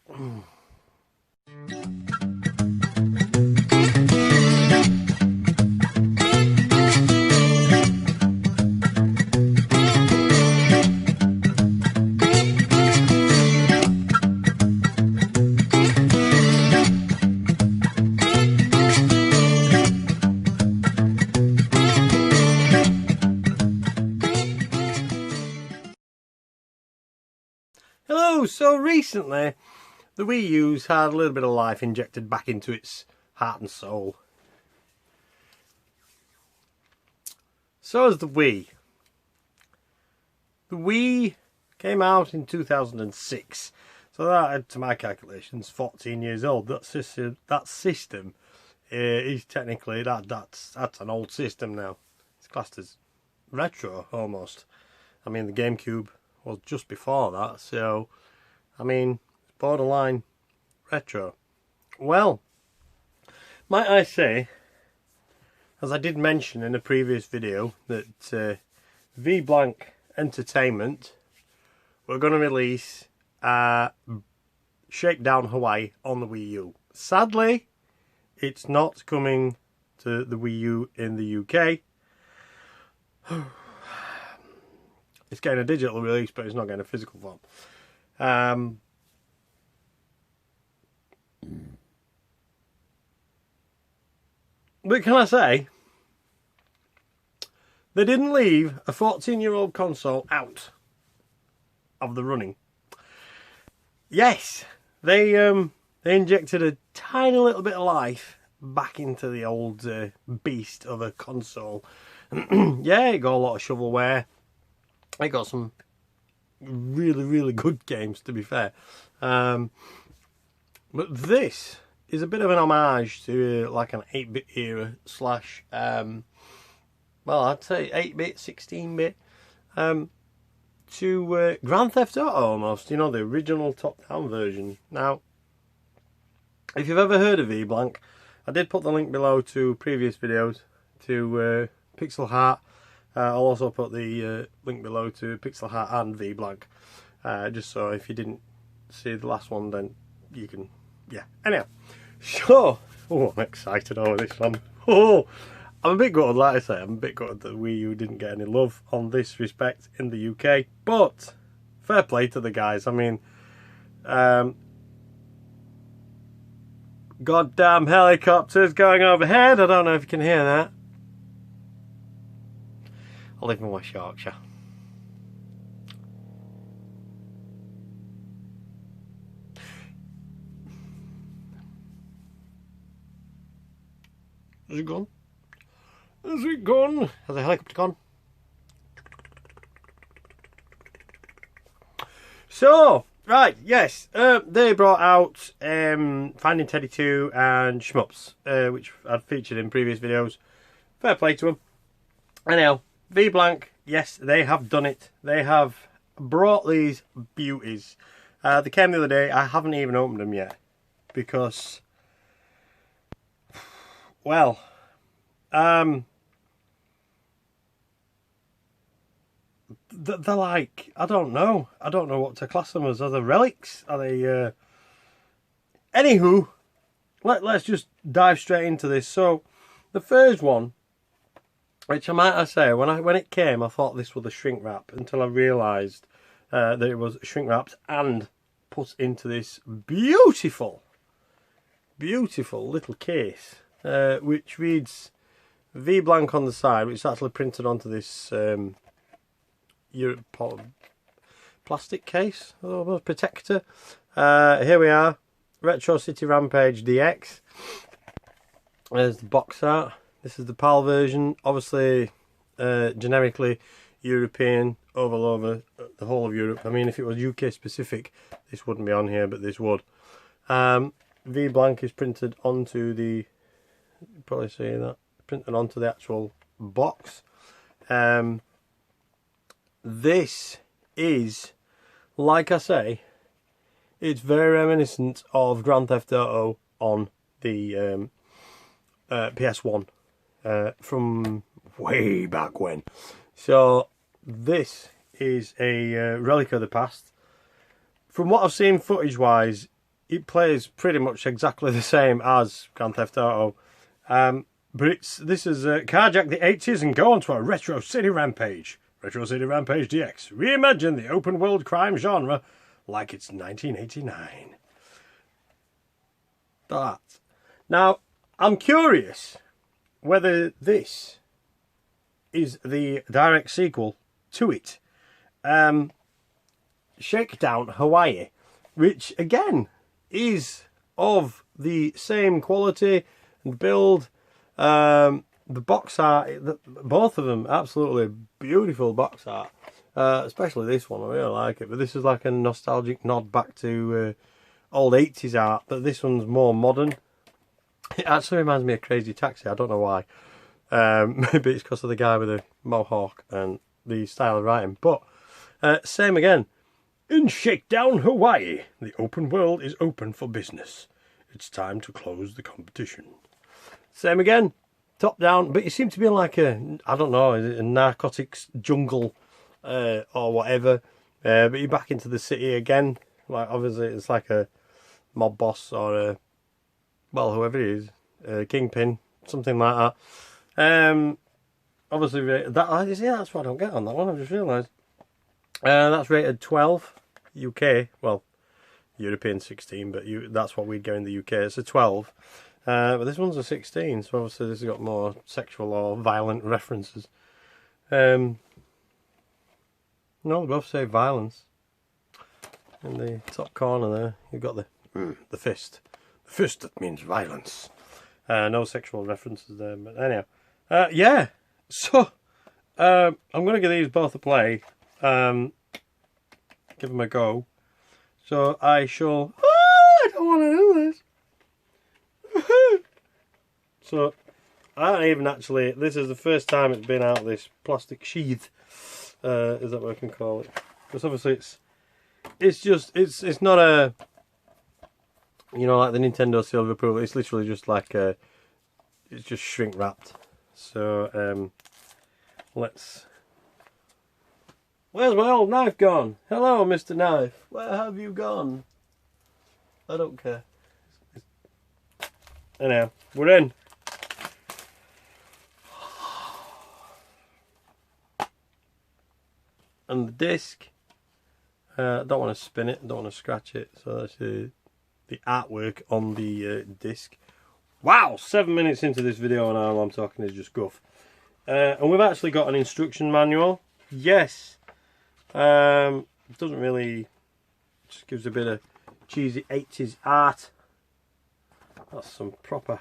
Hello, so recently the Wii U's had a little bit of life injected back into its heart and soul. So has the Wii. The Wii came out in 2006, so that, to my calculations, 14 years old. That system is technically that's an old system now. It's classed as retro almost. I mean, the GameCube was just before that, so I mean, it's borderline retro. Well, might I say, as I did mention in a previous video, that vblank Entertainment were going to release Shakedown Hawaii on the Wii U. Sadly, it's not coming to the Wii U in the UK. It's getting a digital release, but it's not getting a physical form. But can I say, they didn't leave a 14-year-old console out of the running. Yes, they injected a tiny little bit of life back into the old beast of a console. Yeah, it got a lot of shovelware. It got some really good games, to be fair. But this is a bit of an homage to like an 8-bit era slash, well, I'd say 8-bit, 16-bit, to Grand Theft Auto almost, you know, the original top-down version. Now, if you've ever heard of vblank, I did put the link below to previous videos to Pixel Heart. I'll also put the link below to Pixel Heart and vblank, just so if you didn't see the last one, then you can, yeah. Anyhow, so, oh, I'm excited over this one. Oh, I'm a bit gutted, like I say, I'm a bit gutted that Wii U didn't get any love on this respect in the UK, but fair play to the guys. I mean, goddamn helicopters going overhead. I don't know if you can hear that. I live in West Yorkshire. Is it gone? Is it gone? Has the helicopter gone? So, right, yes, they brought out Finding Teddy 2 and Shmups, which I'd featured in previous videos. Fair play to them. Anyhow, vblank, yes, they have done it. They have brought these beauties. They came the other day. I haven't even opened them yet because, well, they're like, I don't know what to class them as. Are they relics? Are they anywho, let's just dive straight into this. So the first one, which I might say, when it came, I thought this was a shrink wrap until I realised that it was shrink wrapped and put into this beautiful little case, which reads vblank on the side, which is actually printed onto this plastic case, protector. Here we are, Retro City Rampage DX. There's the box art. This is the PAL version, obviously generically European, all over the whole of Europe. I mean, if it was UK specific, this wouldn't be on here, but this would. vblank is printed onto the, you probably see that, printed onto the actual box. This is, like I say, it's very reminiscent of Grand Theft Auto on the PS1 from way back when. So this is a relic of the past. From what I've seen footage wise, it plays pretty much exactly the same as Grand Theft Auto. But this is carjack the 80s and go on to a Retro City Rampage. Retro City Rampage DX. Reimagine the open world crime genre like it's 1989. That. Now, I'm curious whether this is the direct sequel to it. Shakedown Hawaii, which again is of the same quality and build. The box art, both of them, absolutely beautiful box art. Especially this one, I really like it. But this is like a nostalgic nod back to old 80s art. But this one's more modern. It actually reminds me of Crazy Taxi. I don't know why. Maybe it's because of the guy with the mohawk and the style of writing. But same again. In Shakedown Hawaii, the open world is open for business. It's time to close the competition. Same again, top down, but you seem to be in like a, I don't know, a narcotics jungle or whatever. But you're back into the city again. Like obviously it's like a mob boss or a, well, whoever it is, a kingpin, something like that. Obviously, that's what I don't get on that one. I've just realised. That's rated 12 UK. Well, European 16, but that's what we'd go in the UK. It's a 12. But this one's a 16, so obviously this has got more sexual or violent references. No, they both say violence. In the top corner there, you've got the fist. The fist that means violence. No sexual references there, but anyhow. Yeah, so I'm going to give these both a play. Give them a go. So I shall... I don't want to do this. So, I don't even actually, this is the first time it's been out of this plastic sheath, is that what I can call it? Because obviously it's not a, you know, like the Nintendo Seal of Approval, it's literally just like it's just shrink wrapped. So, where's my old knife gone? Hello, Mr. Knife, where have you gone? I don't care. Anyhow, we're in. And the disc, don't want to spin it, don't want to scratch it, so that's the artwork on the disc. Wow, 7 minutes into this video and all I'm talking is just guff. And we've actually got an instruction manual. Yes, it doesn't really, just gives a bit of cheesy 80s art. That's some proper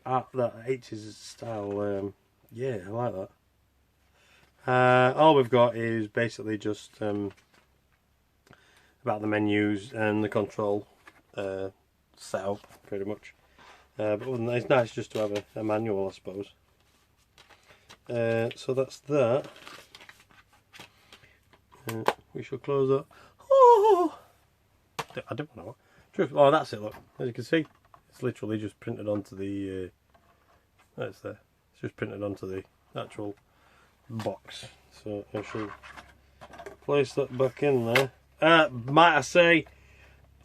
art, that 80s style. Yeah, I like that. All we've got is basically just about the menus and the control setup, pretty much. But other than that, it's nice just to have a manual, I suppose. So that's that. We shall close that. Oh, I don't know. Oh, that's it. Look, as you can see, it's literally just printed onto the. That's there. It's just printed onto the actual box. So I shall place that back in there. Might I say,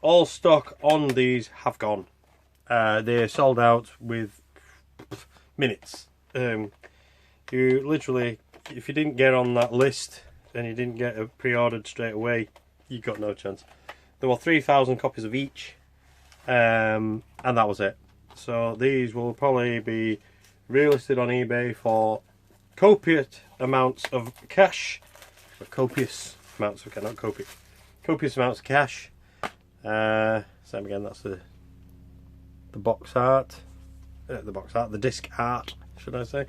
all stock on these have gone. They're sold out with minutes. You literally, if you didn't get on that list and you didn't get it pre-ordered straight away, you got no chance. There were 3,000 copies of each, and that was it. So these will probably be relisted on eBay for copious amounts of cash. Copious amounts of cash, not copious. Copious amounts of cash. Same again. That's the box art. The disc art, should I say?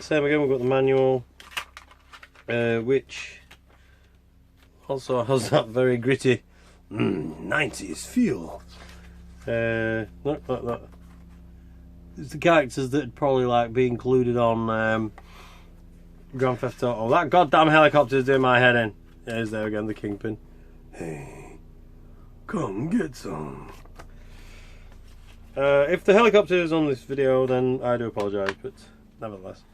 Same again. We've got the manual, which also has that very gritty 90s feel. Look. It's the characters that'd probably like be included on Grand Theft Auto. That goddamn helicopter's doing my head in. There's there again, the Kingpin. Hey, come get some. If the helicopter is on this video, then I do apologise, but nevertheless.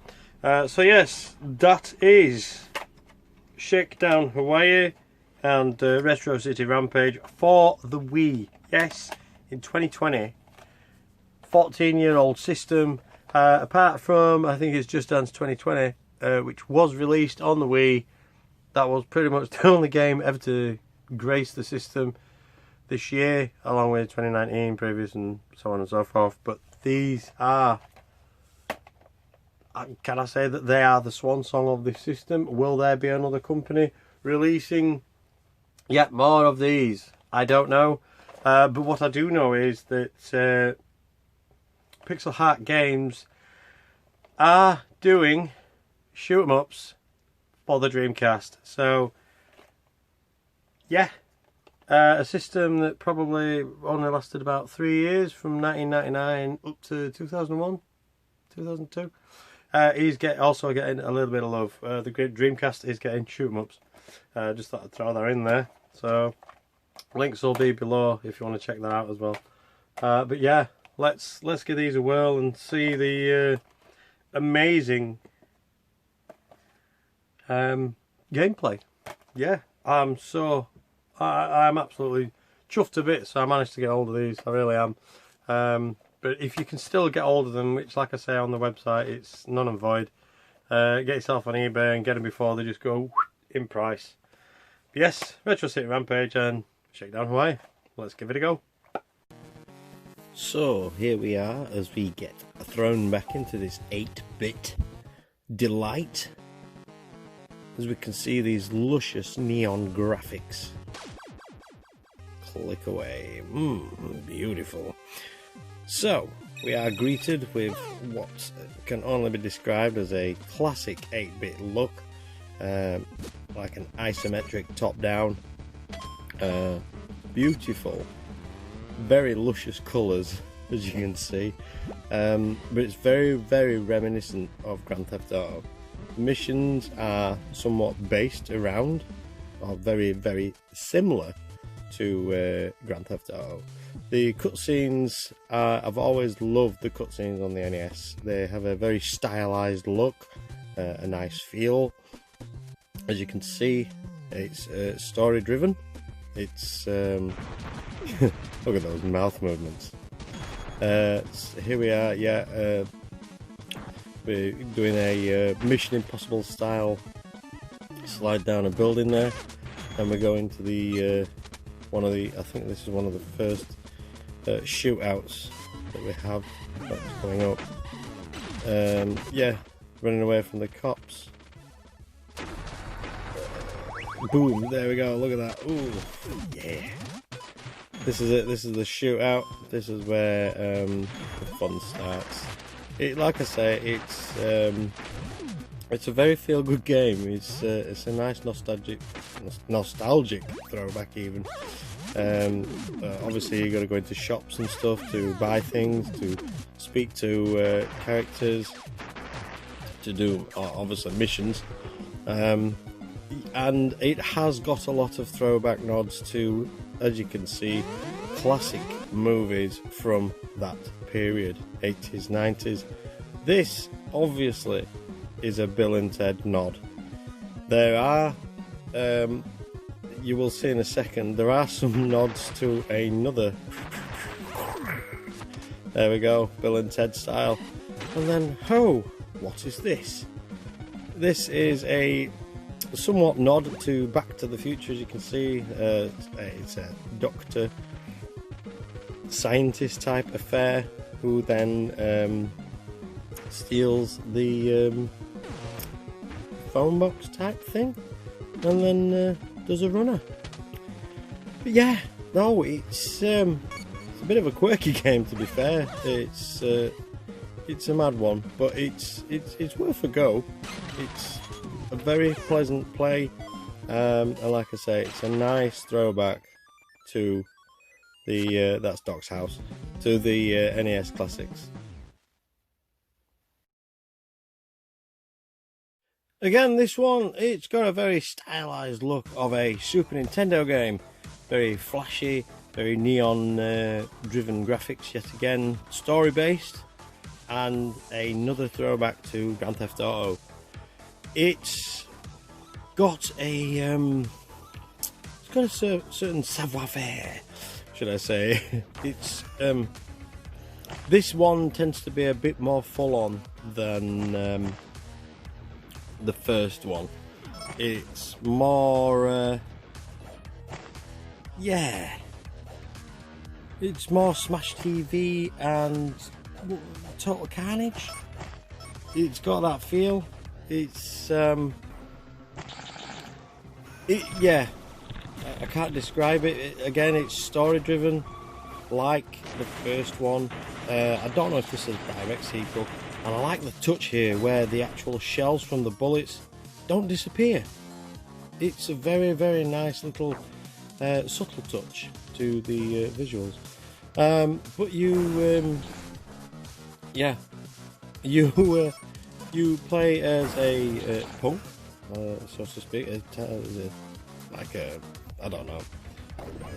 So yes, that is Shakedown Hawaii. and Retro City Rampage for the Wii. Yes, in 2020. 14-year-old system. Apart from, I think it's Just Dance 2020, which was released on the Wii. That was pretty much the only game ever to grace the system this year, along with 2019 previous and so on and so forth. But these are, can I say that they are the swan song of this system? Will there be another company releasing yet more of these? I don't know. But what I do know is that Pixel Heart Games are doing shoot 'em ups for the Dreamcast. So yeah, a system that probably only lasted about 3 years, from 1999 up to 2001, 2002. He's also getting a little bit of love. The great Dreamcast is getting shoot 'em ups. Just thought I'd throw that in there. So links will be below if you want to check that out as well. But yeah, let's give these a whirl and see the amazing gameplay. Yeah, I'm absolutely chuffed to bits. I managed to get hold of these. I really am. But if you can still get hold of them, which, like I say on the website, it's none and void, get yourself on eBay and get them before they just go in price. But yes, Retro City Rampage and Shakedown Hawaii. Let's give it a go. So here we are as we get thrown back into this 8-bit delight. As we can see these luscious neon graphics. Click away. Beautiful. So we are greeted with what can only be described as a classic 8-bit look. Like an isometric top-down. Beautiful. Very luscious colours, as you can see, but it's very, very reminiscent of Grand Theft Auto. Missions are somewhat based around, or very, very similar to Grand Theft Auto. The cutscenes I've always loved the cutscenes on the NES. They have a very stylized look, a nice feel. As you can see, it's story driven. It's look at those mouth movements. Here we are, yeah, we're doing a Mission Impossible style slide down a building there, and we're going to the I think this is one of the first shootouts that we have that's coming up. Yeah, running away from the cops. Boom, there we go, look at that. Ooh, yeah. This is it, this is the shootout. This is where the fun starts. Like I say, it's a very feel-good game. It's a nice nostalgic throwback even. Obviously you got to go into shops and stuff to buy things, to speak to characters, to do obviously missions. And it has got a lot of throwback nods to, as you can see, classic movies from that period, 80s, 90s. This obviously is a Bill and Ted nod. There are, you will see in a second, there are some nods to another. There we go, Bill and Ted style. And then, oh, what is this? This is a somewhat nod to Back to the Future, as you can see. It's a doctor scientist type affair who then steals the phone box type thing and then does a runner. But yeah, no, it's a bit of a quirky game, to be fair. It's a mad one, but it's worth a go. It's a very pleasant play, and like I say, it's a nice throwback to the that's Doc's house, to the NES classics. Again, this one, it's got a very stylized look of a Super Nintendo game. Very flashy, very neon driven graphics yet again, story based, and another throwback to Grand Theft Auto. It's got a got a certain savoir-faire, should I say. It's this one tends to be a bit more full-on than the first one. It's more yeah, it's more Smash TV and Total Carnage. It's got that feel. It's yeah, I can't describe it. Again, it's story driven like the first one. I don't know if this is a direct sequel, and I like the touch here where the actual shells from the bullets don't disappear. It's a very, very nice little subtle touch to the visuals. But you yeah, you play as a punk, so to speak, like a, I don't know,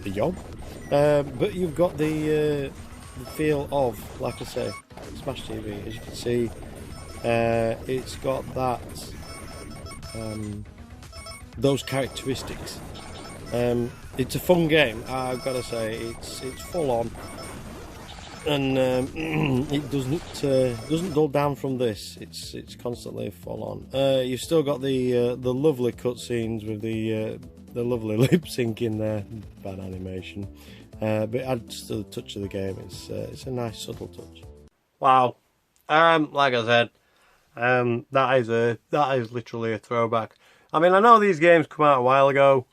a yob, but you've got the feel of, like I say, Smash TV. As you can see, it's got that those characteristics. It's a fun game, I've got to say. It's full on, and it doesn't dull down from this. It's constantly full on. You've still got the lovely cutscenes with the lovely lip sync in there, bad animation, but it adds to the touch of the game. It's a nice subtle touch. Wow, like I said, that is literally a throwback. I mean, I know these games come out a while ago,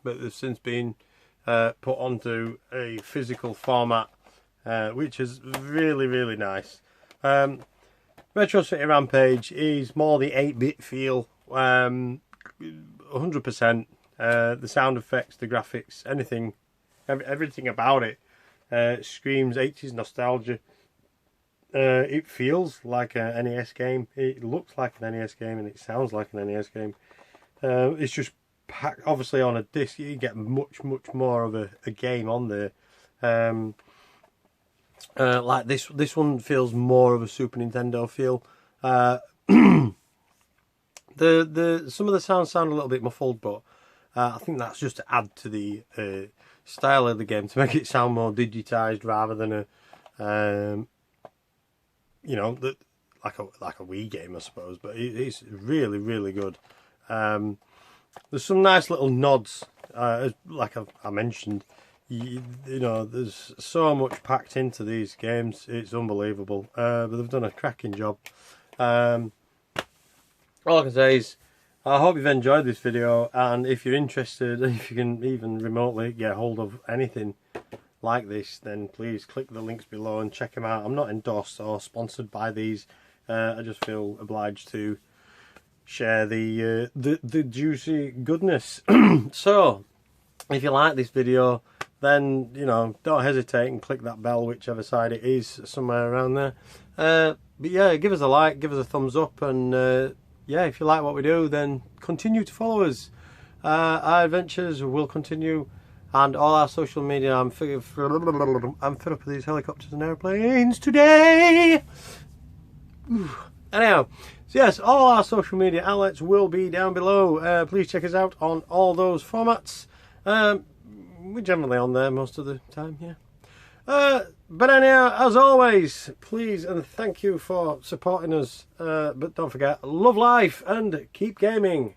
but they've since been put onto a physical format, which is really, really nice. Retro City Rampage is more the 8-bit feel, 100%. The sound effects, the graphics, everything about it screams 80s nostalgia. It feels like an NES game, it looks like an NES game, and it sounds like an NES game. It's just packed, obviously on a disc, you get much more of a game on there. Like this one feels more of a Super Nintendo feel. Some of the sounds sound a little bit muffled, but I think that's just to add to the style of the game, to make it sound more digitized rather than a you know, like a Wii game, I suppose. But it's really, really good. There's some nice little nods, like I mentioned. You know, there's so much packed into these games, it's unbelievable. But they've done a cracking job. All I can say is, I hope you've enjoyed this video, and if you're interested, if you can even remotely get hold of anything like this, then please click the links below and check them out. I'm not endorsed or sponsored by these. I just feel obliged to share the juicy goodness. So, if you like this video, then, you know, don't hesitate and click that bell, whichever side it is, somewhere around there. But yeah, give us a like, give us a thumbs up, and yeah, if you like what we do, then continue to follow us. Our adventures will continue, and all our social media. I'm fed up with these helicopters and airplanes today. Anyhow, so yes, all our social media outlets will be down below. Please check us out on all those formats. We're generally on there most of the time, yeah. But anyhow, as always, please and thank you for supporting us. But don't forget, love life and keep gaming.